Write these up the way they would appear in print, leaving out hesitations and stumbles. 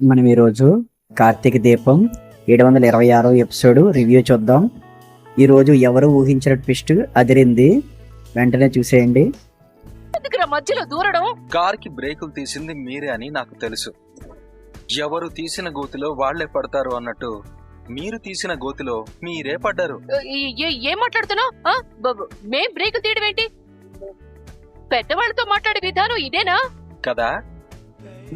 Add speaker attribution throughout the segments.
Speaker 1: మనం ఈరోజు కార్తీక దీపం 726 ఎపిసోడ్ రివ్యూ చూద్దాం. ఈరోజు ఎవరు ఊహించిన ట్విస్ట్ అదిరింది, వెంటనే చూసేయండి.
Speaker 2: మధ్యలో దూరడం.
Speaker 3: కార్కి బ్రేకులు తీసింది మీరే అని నాకు తెలుసు. ఎవరు తీసిన గోతిలో వాళ్లే పడతారు అన్నట్టు మీరు తీసిన గోతిలో మీరే పడ్డారు.
Speaker 2: ఏం మాట్లాడుతున్నావు? మేం బ్రేక్ తీయడం ఏంటి? పెద్దవాళ్ళతో మాట్లాడే విధానం ఇదేనా
Speaker 3: కదా?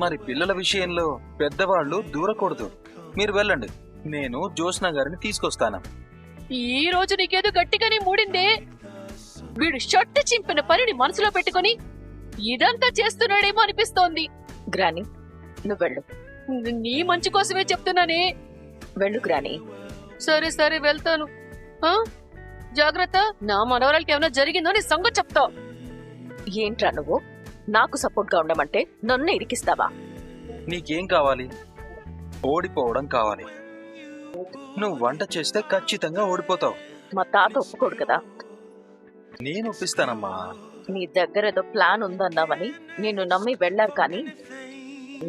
Speaker 3: మరి పిల్లల విషయంలో పెద్దవాళ్ళు దూరకూడదు. మీరు వెళ్ళండి, నేను జ్యోత్స్న గారిని తీసుకొస్తాను.
Speaker 2: ఈ రోజు నీకేదో గట్టిగానే మూడిందే. వీడు షర్ట్ చింపిన పనిని మనసులో పెట్టుకుని ఇదంతా చేస్తున్నాడేమో అనిపిస్తోంది. గ్రాని, నువ్వు వెళ్ళు. నీ మంచి కోసమే చెప్తున్నానే. వెళ్ళు గ్రాని. సరే సరే వెళ్తాను. జాగ్రత్త. నా మనవరాలకి ఏమైనా జరిగిందో నీ సంగతి చెప్తావు. ఏంట్రా నువ్వు నాకు సపోర్ట్ గా ఉండమంటే నన్ను ఇరికిస్తావా?
Speaker 3: నీకేం కావాలి? ఓడిపోవడం కావాలి. నువ్వు వంట చేస్తే ఖచ్చితంగా ఓడిపోతావు.
Speaker 2: మా తాత ఒప్పుకోడు కదా.
Speaker 3: నేను ఒప్పిస్తానమ్మా.
Speaker 2: నీ దగ్గర ఏదో ప్లాన్ ఉందన్నావని నిన్ను నమ్మి వెళ్ళారు, కానీ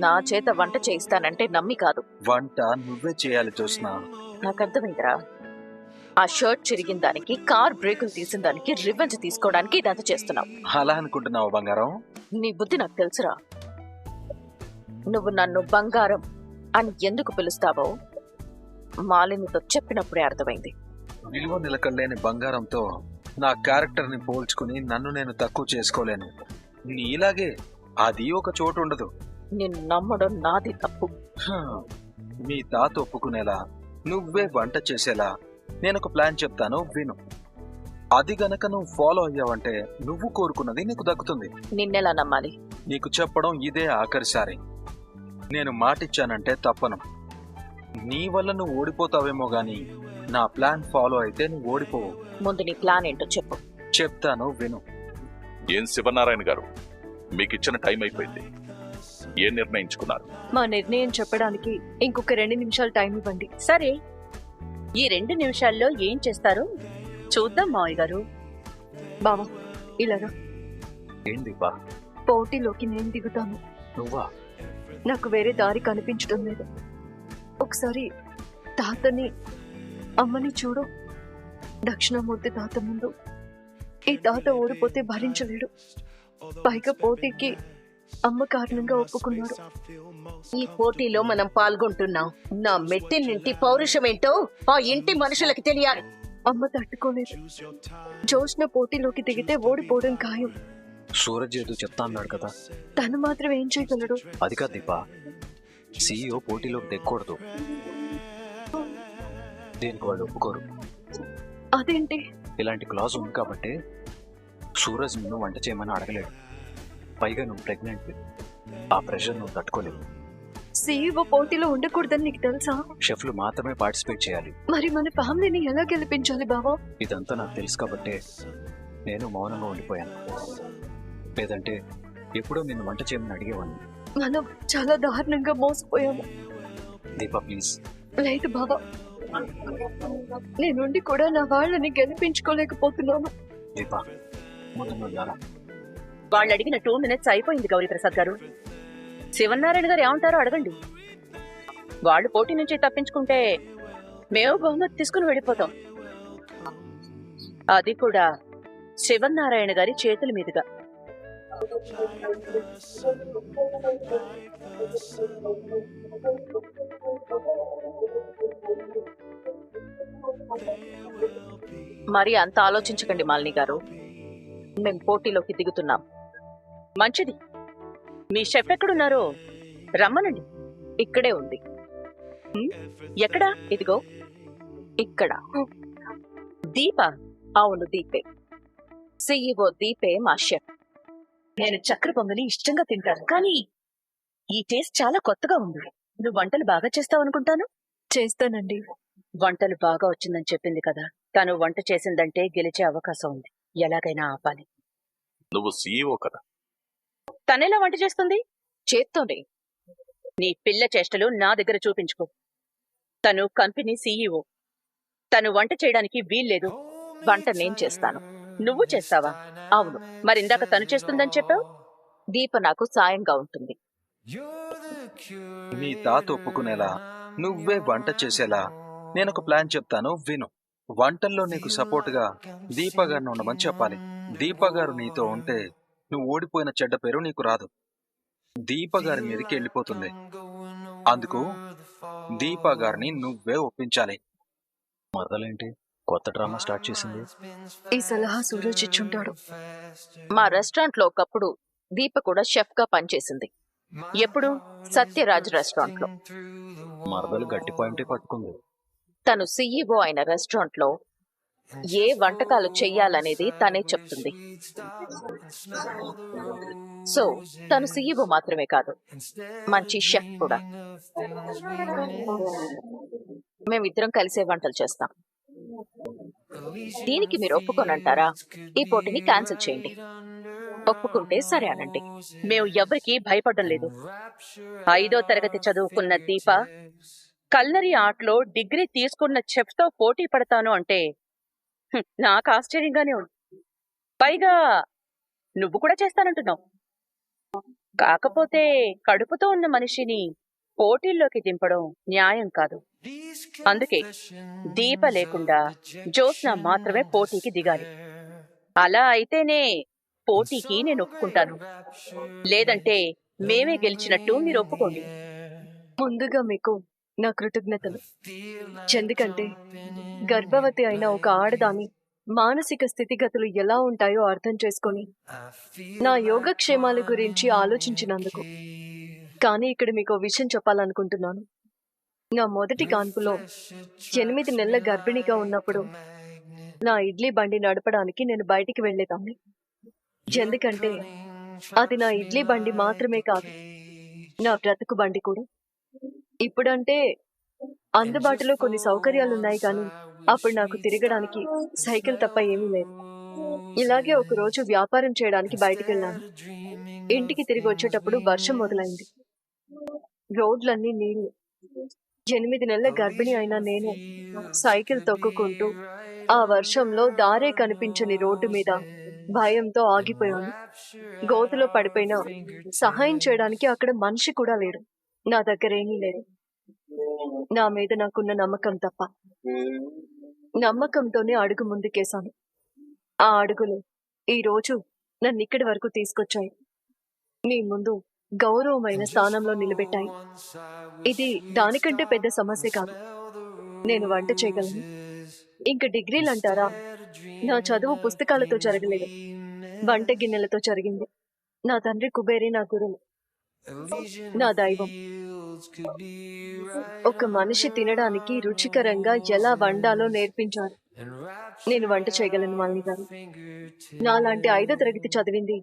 Speaker 2: నా చేత వంట చేయిస్తానంటే నమ్మి కాదు.
Speaker 3: వంట నువ్వే చేయాలి జ్యోత్స్న.
Speaker 2: నాకు అర్థమైందిరా. ఆ షర్ట్ చిరిగిన దానికి, కార్ బ్రేకులు తీసిన దానికి రివెంజ్ తీసుకోవడానికి ఇదంతా చేస్తున్నావు.
Speaker 3: అలా అనుకుంటున్నావు బంగారం?
Speaker 2: నీ బుద్ధి నాకు తెలుసురా. నువ్వు నన్ను బంగారం అని ఎందుకు పిలుస్తావో మాలినితో చెప్పినప్పుడే అర్థమైంది.
Speaker 3: విలువ నిలకడలేని బంగారంతో నా క్యారెక్టర్ ని పోల్చుకుని నన్ను నేను తక్కువ చేసుకోలేను. నీలాగే అది ఒక చోటు ఉండదు.
Speaker 2: నిన్ను నమ్మడం నాది తప్పు.
Speaker 3: మీ తాత ఒప్పుకునేలా, నువ్వే వంట చేసేలా నేనొక ప్లాన్ చెప్తాను, విను. అది గనక నువ్వు ఫాలో అయ్యావంటే నువ్వు కోరుకున్నది నీకు దక్కుతుంది.
Speaker 2: నిన్నెలా నమ్మాలి?
Speaker 3: నీకు చెప్పడం ఇదే ఆఖరిసారి. నేను మాటిచ్చానంటే తప్పను. నీ వల్ల నువ్వు ఓడిపోతావేమో గాని నా ప్లాన్ ఫాలో అయితే నువ్వు ఓడిపోవు.
Speaker 2: ముందు నీ ప్లాన్ ఏంటో చెప్పు.
Speaker 3: చెప్తాను, విను.
Speaker 4: ఏం శివనారాయణ గారు, మీకిచ్చిన టైం అయిపోయింది. ఏం నిర్ణయించుకున్నారు?
Speaker 5: మా నిర్ణయం చెప్పడానికి ఇంకొక 2 నిమిషాలు టైం ఇవ్వండి.
Speaker 2: సరే, ఈ 2 నిమిషాల్లో ఏం చేస్తారు చూద్దాం మావయ్య గారు.
Speaker 5: బావా, ఇలాగా
Speaker 3: ఏంది బా?
Speaker 5: పోటీలోకి నేను దిగుతాను.
Speaker 3: నువ్వా?
Speaker 5: నాకు వేరే దారి కనిపించడం లేదు. ఒకసారి తాతని, అమ్మని చూడు. దక్షిణామూర్తి తాత ముందు ఈ తాత ఓడిపోతే భరించలేడు. పైగా పోటీకి అమ్మ కారణంగా ఒప్పుకున్నారు.
Speaker 2: ఈ పోటీలో మనం పాల్గొంటున్నాం. నా మెట్టినింటి పౌరుషం ఏంటో ఆ ఇంటి మనుషులకి తెలియాలి.
Speaker 5: అమ్మ తట్టుకోలేదు. జ్యోత్స్న పోటీలోకి దిగితే ఓడిపోవడం ఖాయం.
Speaker 3: సూరజ్ ఏదో చెప్తా అన్నాడు కదా,
Speaker 5: తను మాత్రం ఏం చేయగలడు?
Speaker 3: అది కాదు దీపా. CEO పోటీలోకి దిగకూడదు. దేనికి వాళ్ళు ఒప్పుకోరు.
Speaker 5: అదేంటి?
Speaker 3: ఇలాంటి క్లాజ్ ఉంది కాబట్టి సూరజ్ నిన్ను వంట చేయమని అడగలేడు. పైగా నువ్వు ప్రెగ్నెంట్. ఆ ప్రెషర్ నువ్వు తట్టుకోలేవు.
Speaker 5: CEO పోటీలో ఉండకూడదని నీకు తెలుసా?
Speaker 3: షెఫ్లు మాత్రమే పార్టిసిపేట్ చేయాలి.
Speaker 5: మరి మన ఫ్యామిలీని ఎలా గెలిపించాలి బావా?
Speaker 3: ఇదంతా నాకు తెలుసు కాబట్టి నేను మౌనంగా ఉండిపోయాను. లేదంటే ఎప్పుడో నిన్ను వంట చేయమని అడిగేవాడిని.
Speaker 5: మనం చాలా దారుణంగా మోసపోయాము.
Speaker 3: దీపా ప్లీజ్.
Speaker 5: లేదు బావా, నేనుండి కూడా నా వాళ్ళని గెలిపించుకోలేకపోతున్నాను.
Speaker 3: దీపా, ముందు నువ్వు రారా.
Speaker 2: వాళ్ళు అడిగిన 2 మినిట్స్ అయిపోయింది గౌరీ ప్రసాద్ గారు. శివనారాయణ గారు ఏమంటారో అడగండి. వాళ్ళు పోటీ నుంచి తప్పించుకుంటే మేము బహుమతి తీసుకుని వెళ్ళిపోతాం. అది కూడా శివనారాయణ గారి చేతుల మీదుగా. మరి అంత ఆలోచించకండి మాలిని గారు. మేము పోటీలోకి దిగుతున్నాం. మంచిది. మీ షెఫ్ ఎక్కడున్నారో రమ్మనండి. ఇక్కడే ఉంది. ఎక్కడా? ఇదిగో ఇక్కడ. దీప? అవును, దీపే. CEO దీపే మా షెఫ్. నేను చక్కెర పొంగలి ఇష్టంగా తింటాను, కానీ ఈ టేస్ట్ చాలా కొత్తగా ఉంది. నువ్వు వంటలు బాగా చేస్తావు అనుకుంటాను.
Speaker 5: చేస్తానండి.
Speaker 2: వంటలు బాగా వచ్చిందని చెప్పింది కదా. తను వంట చేసిందంటే గెలిచే అవకాశం ఉంది. ఎలాగైనా ఆపాలి.
Speaker 4: నువ్వు CEO కదా.
Speaker 2: తనెలా వంట చేస్తుంది? చేత్తోనే. నీ పిల్ల చేష్టలు నా దగ్గర చూపించుకో. తను కంపెనీ CEO. తను వంట చేయడానికి వీల్లేదు. వంట నేను చేస్తాను. నువ్వు చేస్తావా? అవును. మరిందాక తను చేస్తుందని చెప్పావు. దీప నాకు సాయంగా ఉంటుంది.
Speaker 3: మీ తాత ఒప్పుకునేలా నువ్వే వంట చేసేలా నేను ఒక ప్లాన్ చెప్తాను విను. వంటల్లో నీకు సపోర్ట్గా దీపా గారిని ఉండమని చెప్పాలి. దీపా గారు నీతో ఉంటే నువ్వు ఓడిపోయిన చెడ్డ పేరు నీకు రాదు, దీపా గారి మీదకి వెళ్ళిపోతుంది. అందుకు దీపా గారిని నువ్వే ఒప్పించాలి.
Speaker 6: మరదలేంటి కొత్త డ్రామా స్టార్ట్ చేసింది?
Speaker 5: ఈ సలహా సూరజ్ ఇచ్చుంటాడు.
Speaker 2: మా రెస్టారెంట్ లో ఒకప్పుడు దీప కూడా షెఫ్ గా పనిచేసింది. ఎప్పుడు? సత్యరాజ్ రెస్టారెంట్ లో.
Speaker 6: మరదలు గట్టి పాయింటే పట్టుకుంది.
Speaker 2: తను సీఈఓ అయిన రెస్టారెంట్ లో ఏ వంటకాలు చెయ్యాలనేది తనే చెప్తుంది. సో తను సీఈఓ మాత్రమే కాదు, మంచి షెఫ్ కూడా. మేమిద్దరం కలిసే వంటలు చేస్తాం. దీనికి మీరు ఒప్పుకోనంటారా? ఈ పోటీని క్యాన్సిల్ చేయండి. ఒప్పుకుంటే సరే అనండి. మేము ఎవరికి భయపడడం లేదు. 5వ తరగతి చదువుకున్న దీప కల్నరీ ఆర్ట్లో డిగ్రీ తీసుకున్న చెఫ్ తో పోటీ పడతాను అంటే నాకు ఆశ్చర్యంగానే ఉంది. పైగా నువ్వు కూడా చేస్తానంటున్నావు. కాకపోతే కడుపుతో ఉన్న మనిషిని పోటీల్లోకి దింపడం న్యాయం కాదు. అందుకే దీప లేకుండా జ్యోత్స్న మాత్రమే పోటీకి దిగాలి. అలా అయితేనే పోటీకి నేను ఒప్పుకుంటాను. లేదంటే మేమే గెలిచినట్టు మీరు ఒప్పుకోండి.
Speaker 5: ముందుగా మీకు నా కృతజ్ఞతలు. ఎందుకంటే గర్భవతి అయిన ఒక ఆడదాని మానసిక స్థితిగతులు ఎలా ఉంటాయో అర్థం చేసుకొని నా యోగక్షేమాల గురించి ఆలోచించినందుకు. కానీ ఇక్కడ మీకు విషయం చెప్పాలనుకుంటున్నాను. నా మొదటి కాన్పులో 8 నెలల గర్భిణిగా ఉన్నప్పుడు నా ఇడ్లీ బండి నడపడానికి నేను బయటికి వెళ్లేదాన్ని. ఎందుకంటే అది నా ఇడ్లీ బండి మాత్రమే కాదు, నా బ్రతుకు బండి కూడా. ఇప్పుడంటే అందుబాటులో కొన్ని సౌకర్యాలు ఉన్నాయి, కానీ అప్పుడు నాకు తిరగడానికి సైకిల్ తప్ప ఏమీ లేదు. ఇలాగే ఒక రోజు వ్యాపారం చేయడానికి బయటికి వెళ్ళాను. ఇంటికి తిరిగి వచ్చేటప్పుడు వర్షం మొదలైంది. రోడ్లన్నీ నీళ్లు. 8 నెలల గర్భిణి అయిన నేను సైకిల్ తొక్కుకుంటూ ఆ వర్షంలో దారే కనిపించని రోడ్డు మీద భయంతో ఆగిపోయాను. గోతులో పడిపోయినా సహాయం చేయడానికి అక్కడ మనిషి కూడా లేడు. నా దగ్గర ఏమీ లేదు, నా మీద నాకున్న నమ్మకం తప్ప. నమ్మకంతోనే అడుగు ముందుకేశాను. ఆ అడుగులు ఈ రోజు నన్ను ఇక్కడి వరకు తీసుకొచ్చాయి. మీ ముందు గౌరవమైన స్థానంలో నిలబెట్టాయి. ఇది దానికంటే పెద్ద సమస్య కాదు. నేను వంట చేయగలను. ఇంక డిగ్రీలు అంటారా? నా చదువు పుస్తకాలతో జరగలేదు, వంట గిన్నెలతో జరిగింది. నా తండ్రి కుబేరే నా గురువు, నా దైవం. ఒక మనిషి తినడానికి రుచికరంగా ఎలా వండాలో నేర్పించారు. నేను వంట చేయగలను మాలిని గారు. నాలాంటి 5వ తరగతి చదివింది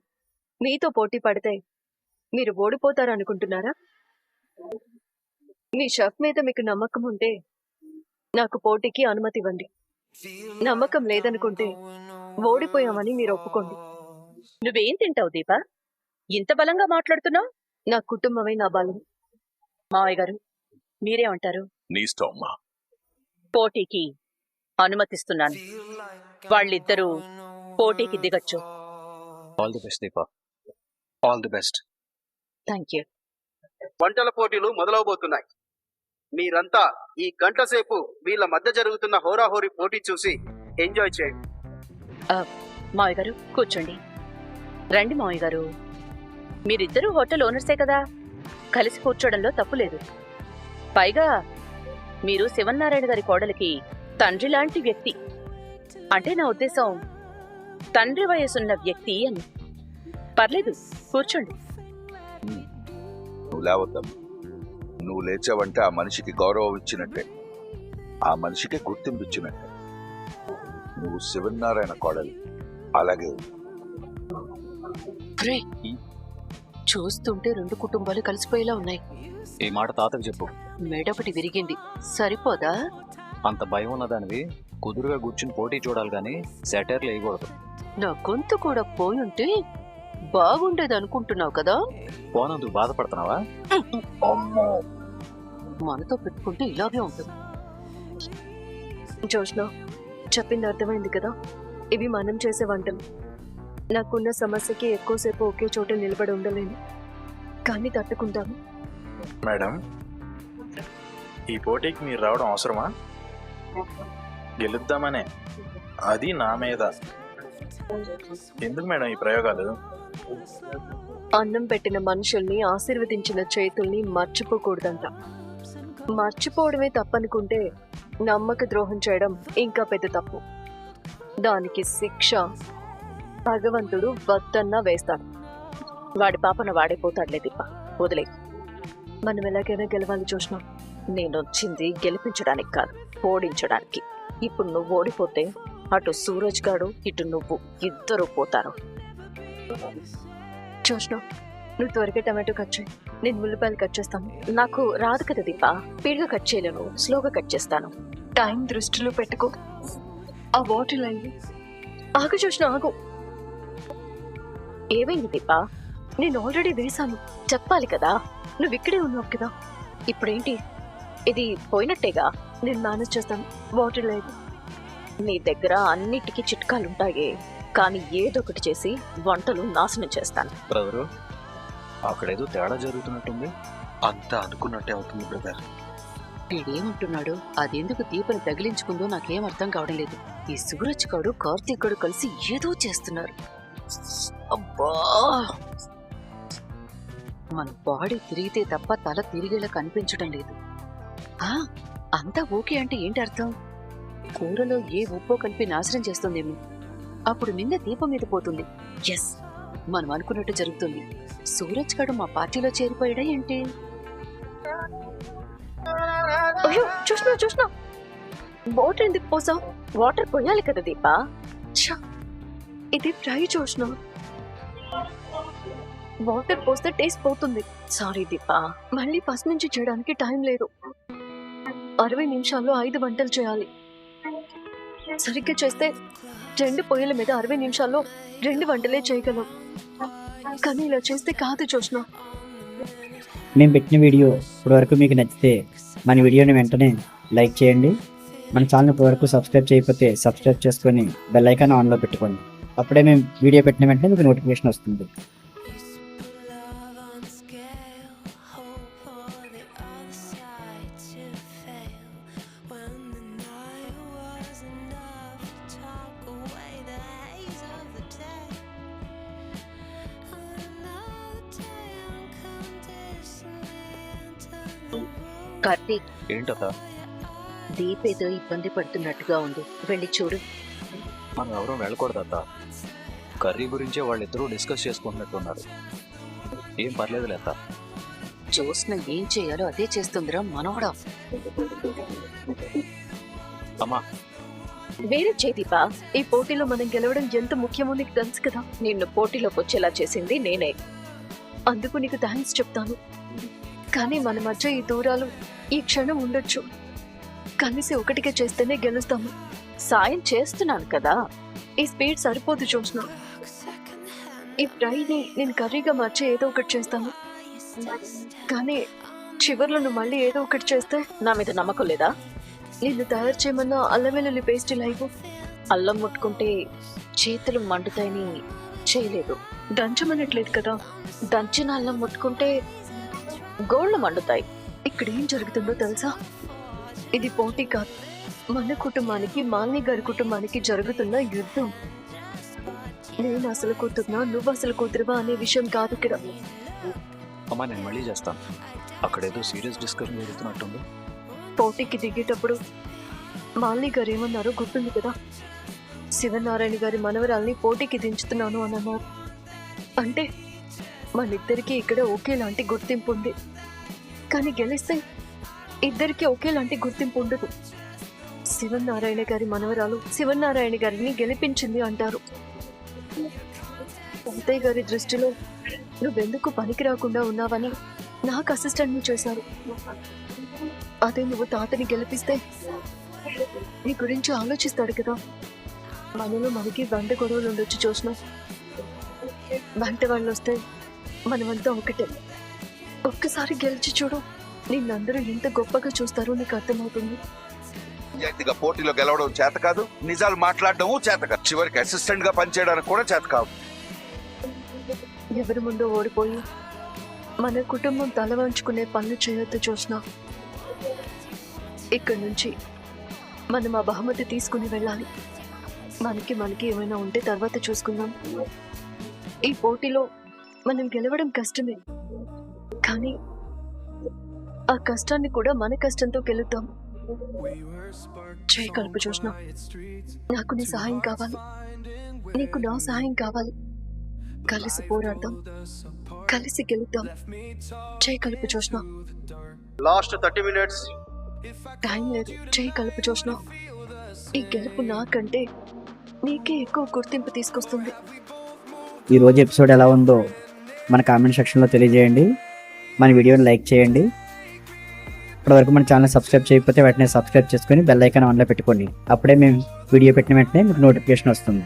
Speaker 5: మీతో పోటీ పడితే మీరు ఓడిపోతారనుకుంటున్నారా? మీ షెఫ్ మీద మీకు నమ్మకం ఉంటే నాకు పోటీకి అనుమతి ఇవ్వండి. నమ్మకం లేదనుకుంటే ఓడిపోయామని మీరు ఒప్పుకోండి.
Speaker 2: నువ్వేం తింటావు దీపా? ఇంత బలంగా మాట్లాడుతున్నావు.
Speaker 5: నా కుటుంబమే నా బలం.
Speaker 2: మావయ్య గారు మీరేమంటారు?
Speaker 4: నీ ఇష్టం అమ్మా.
Speaker 2: పోటీకి అనుమతిస్తున్నాను. వాళ్ళిద్దరూ పోటీకి దిగొచ్చు.
Speaker 6: All the best Deepa.
Speaker 3: All the best.
Speaker 2: Thank you.
Speaker 7: వంటల పోటీలు మొదలవబోతున్నాయి. మీరంతా ఈ గంట సేపు వీళ్ళ మధ్య జరుగుతున్న హోరాహోరీ పోటీ చూసి ఎంజాయ్ చేయండి.
Speaker 2: మావయ్య గారు కూర్చోండి. రండి మావయ్య గారు, మీరిద్దరూ హోటల్ ఓనర్సే కదా, కలిసి కూర్చోవడంలో తప్పు లేదు. పైగా మీరు శివన్నారాయణ గారి కోడలికి తండ్రి లాంటి వ్యక్తి. అంటే నా ఉద్దేశం తండ్రి వయసున్న వ్యక్తి అని. పర్లేదు, కూర్చోండి.
Speaker 4: నువ్వు లేవద్దాం. నువ్వు లేచావంటే ఆ మనిషికి గౌరవం ఇచ్చినట్టే, ఆ మనిషికి గుర్తింపు ఇచ్చినట్టే. నువ్వు శివనారాయణ కోడలి, అలాగే
Speaker 2: చూస్తుంటే 2 కుటుంబాలు కలిసిపోయేలా ఉన్నాయి.
Speaker 6: ఈ మాట తాతకు చెప్పు.
Speaker 2: మెడపటి విరిగింది, సరిపోదా?
Speaker 6: అంత భయం ఉన్నదానివి కుదురుగా కూర్చుని పోటీ చూడాలి గాని సెటైర్లు వేయకూడదు.
Speaker 2: నా గొంతు కూడా పోయుంటే బాగుండేది అనుకుంటున్నావు కదా.
Speaker 6: పోనందుకు బాధపడుతున్నావా?
Speaker 2: మనతో పెట్టుకుంటే ఇలాగే ఉంటుంది.
Speaker 5: జోష్న చెప్పింది అర్థమైంది కదా. ఇవి మనం చేసే వంటలు. నాకున్న సమస్యకి ఎక్కువసేపు ఒకే చోట నిలబడి ఉండలేను. కానీ తట్టుకుంటాను.
Speaker 8: మేడం, ఈ పోటీకి మీరు రావడం అవసరమా? గెలుద్దామనే, అది నా మీద. ఎందుకు మేడం ఈ ప్రయోగాలు?
Speaker 5: అన్నం పెట్టిన మనుషుల్ని, ఆశీర్వదించిన చేతుల్ని మర్చిపోకూడదంట. మర్చిపోవడమే తప్పనుకుంటే నమ్మక ద్రోహం చేయడం ఇంకా పెద్ద తప్పు. దానికి శిక్ష భగవంతుడు వద్దన్నా వేస్తాడు.
Speaker 2: వాడి పాపన వాడైపోతాడులే దీప, వదిలే.
Speaker 5: మనం ఎలాగైనా గెలవాలి చూసినాం.
Speaker 2: నేనొచ్చింది గెలిపించడానికి కాదు, ఓడించడానికి. ఇప్పుడు నువ్వు ఓడిపోతే అటు సూరజ్ గాడు, ఇటు నువ్వు ఇద్దరు పోతారు.
Speaker 5: చూసినాం, నువ్వు త్వరగా టమాటో కట్ చేయి, నేను ఉల్లిపాయలు కట్ చేస్తాను.
Speaker 2: నాకు రాదు కదా దీప, స్పీడ్గా కట్ చేయలేను, స్లోగా కట్ చేస్తాను.
Speaker 5: టైం దృష్టిలో పెట్టుకో. ఆ వాటర్ అయింది. ఆగు చూసిన, ఆగు.
Speaker 2: ఏమైంది దీప?
Speaker 5: నేను ఆల్రెడీ వేశాను.
Speaker 2: చెప్పాలి కదా.
Speaker 5: నువ్వు ఇక్కడే ఉన్నావు కదా.
Speaker 2: ఇప్పుడేంటి, ఇది పోయినట్టేగా.
Speaker 5: నేను మేనేజ్ చేస్తాను. వాటర్ లేదు.
Speaker 2: నీ దగ్గర అన్నిటికీ చిట్కాలుంటాయే, కానీ ఏదొకటి చేసి వంటలు నాశనం చేస్తాను.
Speaker 6: బ్రదరు, అక్కడేదో తేడా జరుగుతున్నట్టుంది.
Speaker 3: అంతా అనుకున్నట్టే అవుతుంది బ్రదర్.
Speaker 9: వీడేమంటున్నాడు? అదెందుకు దీపని తగిలించుకుందో నాకేం అర్థం కావడం లేదు. ఈ సూరజ్ గడు, కార్తీక్ గడు కలిసి ఏదో చేస్తున్నారు. అబ్బా, మన బాడీ తిరిగితే తప్ప తల తిరిగేలా కనిపించడం లేదు. అంతా ఓకే అంటే ఏంటి అర్థం? కూరలో ఏ ఉప్పో కలిపి నాశనం చేస్తుందేమో. అప్పుడు నిన్న దీపం మీద పోతుంది. ఎస్, మనం అనుకున్నట్టు జరుగుతుంది. సూరజ్ గడు మా పార్టీలో చేరిపోయాడా ఏంటి?
Speaker 5: అయ్యో, చూసినా వాటర్ ఎందుకు పోసావు?
Speaker 2: వాటర్ పోయాలి కదా దీప.
Speaker 5: ఇది ఫ్రై చూసిన. వాటర్ పోస్తే టేస్ట్ పోతుంది.
Speaker 2: సారీ దీప.
Speaker 5: మళ్ళీ ఫస్ట్ నుంచి చేయడానికి టైం లేదు. 60 నిమిషాల్లో 5 వంటలు చేయాలి. సరిగ్గా చేస్తే 2 పొయ్యిల మీద 60 నిమిషాల్లో 2 వంటలే చేయగలం. కానీ ఇలా చేస్తే కాదు చూసిన.
Speaker 1: మేము పెట్టిన వీడియో ఇప్పటివరకు మీకు నచ్చితే మన వీడియోని వెంటనే లైక్ చేయండి. మన ఛానల్ ఇప్పటివరకు సబ్స్క్రైబ్ చేయకపోతే సబ్స్క్రైబ్ చేసుకొని బెల్ ఐకాన్ ఆన్లో పెట్టుకోండి. అప్పుడే మేము వీడియో పెట్టిన వెంటనే మీకు నోటిఫికేషన్ వస్తుంది.
Speaker 9: కార్తీక్,
Speaker 6: ఏంటత?
Speaker 9: దీప్ ఏదో ఇబ్బంది పడుతున్నట్టుగా ఉంది, వెళ్ళి చూడు.
Speaker 6: మనం ఎవరూ వెళ్ళకూడదత. కర్రీ గురించే వాళ్ళిద్దరూ డిస్కస్ చేసుకుంటున్నట్టున్నారు. ఏం పర్లేదు లేత.
Speaker 9: జ్యోత్స్న ఏం చేయాలో అదే చేస్తుందిరా మనవడా.
Speaker 6: అమ్మా,
Speaker 2: వేరే చేయి దీప.
Speaker 5: ఈ పోటీలో మనం గెలవడం ఎంత ముఖ్యమో నీకు తెలుసు కదా.
Speaker 2: నిన్ను పోటీలోకి వచ్చేలా చేసింది నేనే.
Speaker 5: అందుకు నీకు థ్యాంక్స్ చెప్తాను. కానీ మన మధ్య ఈ దూరాలు ఈ క్షణం ఉండొచ్చు. కలిసి ఒకటిగా చేస్తేనే గెలుస్తాము.
Speaker 2: సాయం చేస్తున్నాను కదా.
Speaker 5: ఈ స్పీడ్ సరిపోదు చూసిన. ఈ ఫ్రైని నేను కర్రీగా మార్చి ఏదో ఒకటి చేస్తాను. కానీ చివర్లో నువ్వు మళ్ళీ ఏదో ఒకటి చేస్తే
Speaker 2: నా మీద నమ్మకం లేదా?
Speaker 5: నిన్ను తయారు చేయమన్నా అల్లం వెల్లుల్లి పేస్ట్ లైవ్.
Speaker 2: అల్లం ముట్టుకుంటే చేతులు మండుతాయని చేయలేదు.
Speaker 5: దంచమనట్లేదు కదా.
Speaker 2: దంచిన అల్లం ముట్టుకుంటే గోళ్ళు మండుతాయి.
Speaker 5: ఇక్కడ ఏం జరుగుతుందో తెలుసా? ఇది పోటీ కాదు, మన కుటుంబానికి, మాలిని గారి కుటుంబానికి జరుగుతున్న యుద్ధం. నేను అసలు కూతురునా, నువ్వు అసలు కూతురువా అనే విషయం కాదు ఇక్కడ.
Speaker 6: అమ్మా, నేను మళ్ళీ చేస్తాను. అక్కడేదో సీరియస్ డిస్కషన్ జరుగుతున్నట్టుంది.
Speaker 5: పోటీకి దిగేటప్పుడు మాలిని గారు ఏమన్నారో గుర్తుంది కదా. శివనారాయణ గారి మనవరాల్ని పోటీకి దించుతున్నాను అని అన్నారు. అంటే మనిద్దరికి ఇక్కడ ఒకేలాంటి గుర్తింపు ఉంది. కానీ గెలిస్తే ఇద్దరికి ఒకేలాంటి గుర్తింపు ఉండదు. శివనారాయణ గారి మనవరాలు శివనారాయణ గారిని గెలిపించింది అంటారు. తాతయ్య గారి దృష్టిలో నువ్వెందుకు పనికి రాకుండా ఉన్నావని నాకు అసిస్టెంట్ని చేశారు. అదే నువ్వు తాతని గెలిపిస్తే నీ గురించి ఆలోచిస్తాడు కదా. మనలో మనకి వంట గొడవలు ఉండొచ్చు చూసిన. వంట వాళ్ళు వస్తే మనమంతా ఒకటే. ఒక్కసారి గెలిచి చూడు, నిన్నందరూ ఎంత గొప్పగా చూస్తారో నీకు అర్థమవుతుంది.
Speaker 4: నిజాయితీగా పోటీలో గెలవడం చేత కాదు, నిజాలు మాట్లాడడం చేత కాదు, చివరికి అసిస్టెంట్ గా పనిచేయడానికి కూడా చేత కాదు.
Speaker 5: ఎవరి ముందో ఓడిపోయి మన కుటుంబం తల వంచుకునే పనులు చేయొద్దు చూసినా. ఇక్కడి నుంచి మనం ఆ బహుమతి తీసుకుని వెళ్ళాలి. మనకి ఏమైనా ఉంటే తర్వాత చూసుకుందాం. ఈ పోటీలో మనం గెలవడం కష్టమే, కానీ ఆ కష్టాన్ని కూడా మన కష్టంతో గెలుద్దాం. చేయి కలుపు చూసినా. నాకు నీ సహాయం కావాలి, నీకు నా సహాయం కావాలి. కలిసి పోరాడదాం, కలిసి గెలుద్దాం. చేయి కలుపు చూసినా.
Speaker 7: Last 30 minutes.
Speaker 5: టైం లేదు. చేయి కలుపు చూసినా. ఈ గెలుపు నాకంటే నీకే ఎక్కువ గుర్తింపు తీసుకొస్తుంది.
Speaker 1: ఈ రోజు ఎపిసోడ్ ఎలా ఉందో మన కామెంట్ సెక్షన్లో తెలియజేయండి. మన వీడియోని లైక్ చేయండి. ఇప్పటివరకు మన ఛానల్ సబ్స్క్రైబ్ చేయకపోతే వెంటనే సబ్స్క్రైబ్ చేసుకొని బెల్ ఐకాన్ ఆన్లో పెట్టుకోండి. అప్పుడే మేము వీడియో పెట్టిన వెంటనే మీకు నోటిఫికేషన్ వస్తుంది.